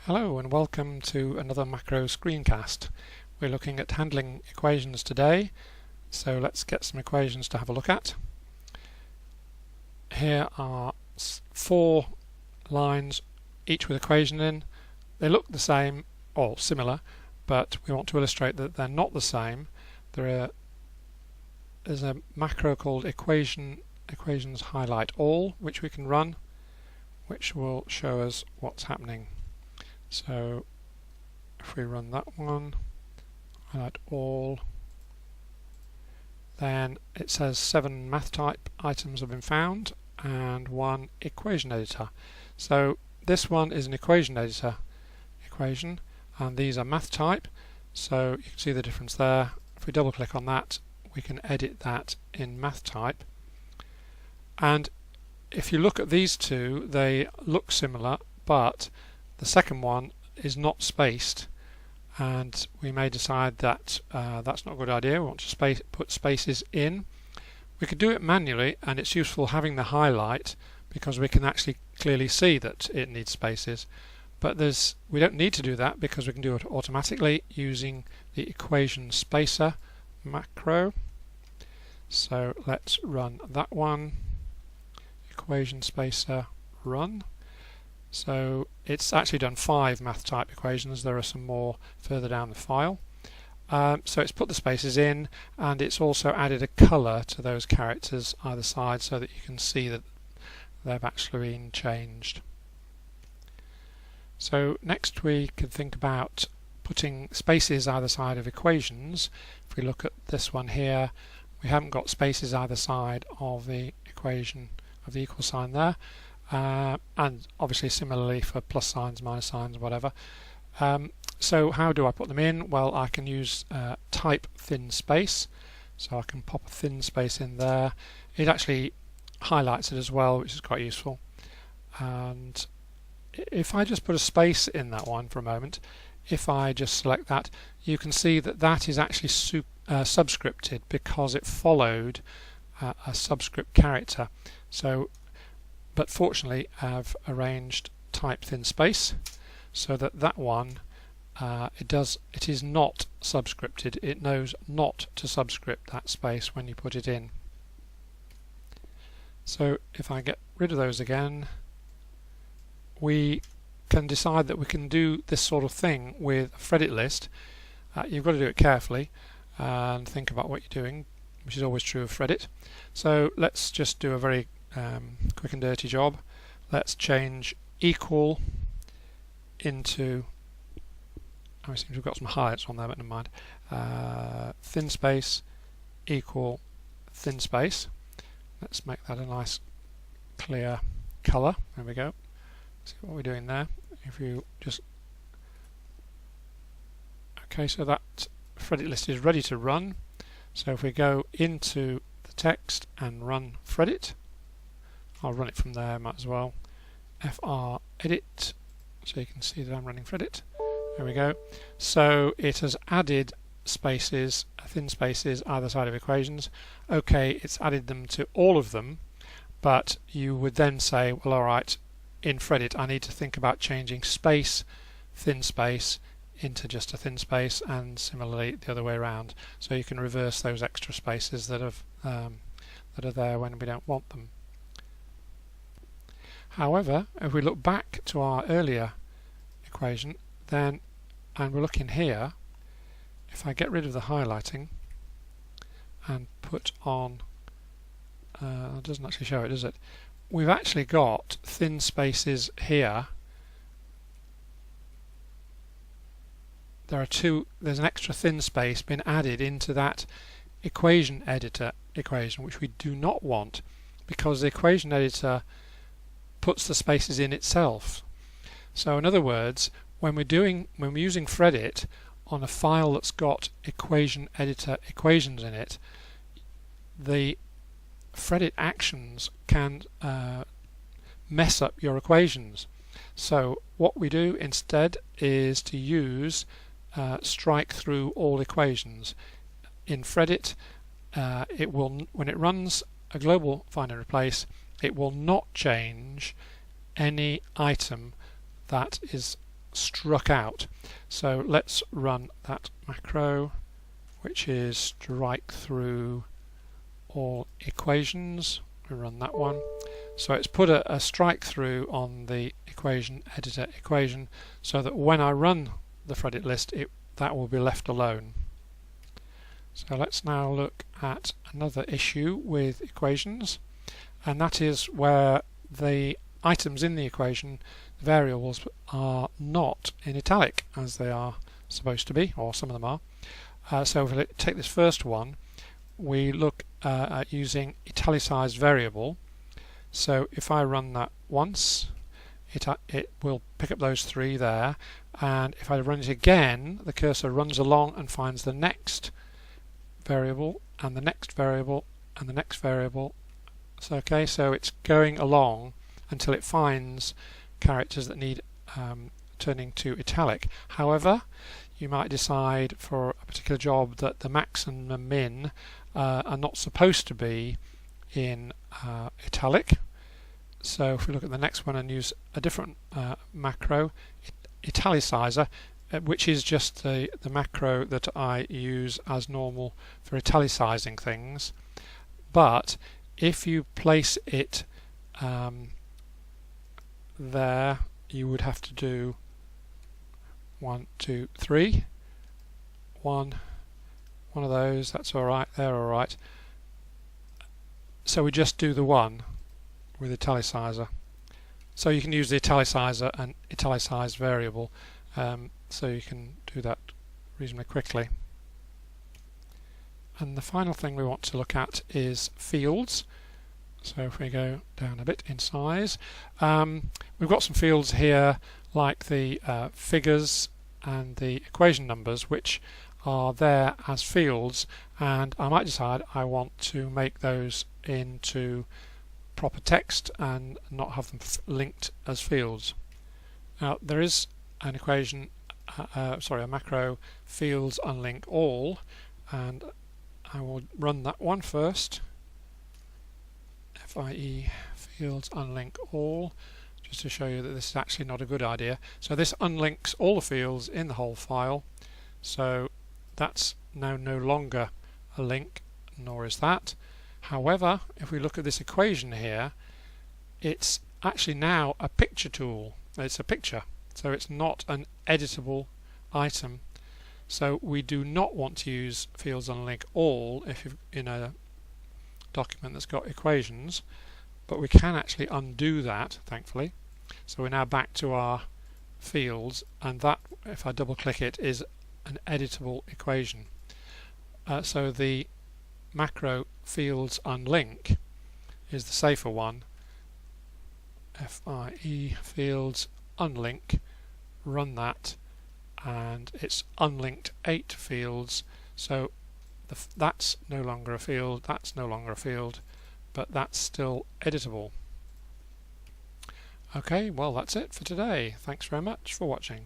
Hello and welcome to another macro screencast. We're looking at handling equations today, so let's get some equations to have a look at. Here are 4 lines, each with equation in. They look the same or similar, but we want to illustrate that they're not the same. There's a macro called equations highlight all, which we can run, which will show us what's happening. So if we run that one, highlight all, then it says 7 math type items have been found and 1 equation editor. So this one is an equation editor equation, and these are math type, so you can see the difference there. If we double click on that, we can edit that in math type. And if you look at these two, they look similar, but the second one is not spaced, and we may decide that that's not a good idea. We want to put spaces in. We could do it manually, and it's useful having the highlight because we can actually clearly see that it needs spaces. But we don't need to do that because we can do it automatically using the equation spacer macro. So let's run that one. Equation spacer run. So it's actually done 5 math type equations. There are some more further down the file. So it's put the spaces in, and it's also added a colour to those characters either side so that you can see that they've actually been changed. So next we can think about putting spaces either side of equations. If we look at this one here, we haven't got spaces either side of the equation of the equal sign there. And obviously similarly for plus signs, minus signs, whatever. So how do I put them in? Well, I can use type thin space, so I can pop a thin space in there. It actually highlights it as well, which is quite useful. And if I just put a space in that one for a moment, if I just select that, you can see that that is actually subscripted because it followed a subscript character. But fortunately I've arranged type thin space so that that one it is not subscripted. It knows not to subscript that space when you put it in. So if I get rid of those again, we can decide that we can do this sort of thing with a Fredit list. You've got to do it carefully and think about what you're doing, which is always true of Fredit. So let's just do a very quick and dirty job. Let's change equal into, I seem to have got some highlights on there, but never mind. Thin space equal thin space. Let's make that a nice clear colour. There we go. See what we're doing there. If you just okay, so that Fredit list is ready to run. So if we go into the text and run Fredit, I'll run it from there, might as well. FR edit, so you can see that I'm running Fredit. There we go. So it has added spaces, thin spaces, either side of equations. Okay, it's added them to all of them, but you would then say, well, alright, in Fredit I need to think about changing space, thin space, into just a thin space, and similarly the other way around. So you can reverse those extra spaces that are there when we don't want them. However, if we look back to our earlier equation, then, and we're looking here, if I get rid of the highlighting and put on, it doesn't actually show it, does it? We've actually got thin spaces here. There's an extra thin space been added into that equation editor equation, which we do not want because the equation editor puts the spaces in itself. So in other words, when we're using Fredit on a file that's got equation editor equations in it, the Fredit actions can mess up your equations. So what we do instead is to use strike through all equations. In Fredit, it will, when it runs a global find and replace, it will not change any item that is struck out. So let's run that macro, which is strike through all equations. We run that one. So it's put a strike through on the equation editor equation, so that when I run the threaded list, that will be left alone. So let's now look at another issue with equations, and that is where the items in the equation, the variables, are not in italic as they are supposed to be, or some of them are. So if we take this first one, we look at using italicized variable. So if I run that once, it will pick up those three there, and if I run it again, the cursor runs along and finds the next variable and the next variable and the next variable. So okay, so it's going along until it finds characters that need turning to italic. However, you might decide for a particular job that the max and the min are not supposed to be in italic. So if we look at the next one and use a different macro, italicizer, which is just the macro that I use as normal for italicizing things. But if you place it there, you would have to do 1, 2, 3. One of those, that's alright, they're alright. So we just do the one with italicizer. So you can use the italicizer and italicized variable, so you can do that reasonably quickly. And the final thing we want to look at is fields. So if we go down a bit in size, we've got some fields here like the figures and the equation numbers, which are there as fields, and I might decide I want to make those into proper text and not have them linked as fields. Now there is an equation, a macro fields unlink all, and I will run that one first. FIE fields unlink all, just to show you that this is actually not a good idea. So this unlinks all the fields in the whole file, so that's now no longer a link, nor is that. However, if we look at this equation here, it's actually now a picture tool. It's a picture, so it's not an editable item. So we do not want to use fields unlink all if you're in a document that's got equations, but we can actually undo that, thankfully. So we're now back to our fields, and that, if I double click it, is an editable equation. So the macro fields unlink is the safer one. FIE fields unlink, run that, and it's unlinked 8 fields, so that's no longer a field, that's no longer a field, but that's still editable. Okay, well that's it for today. Thanks very much for watching.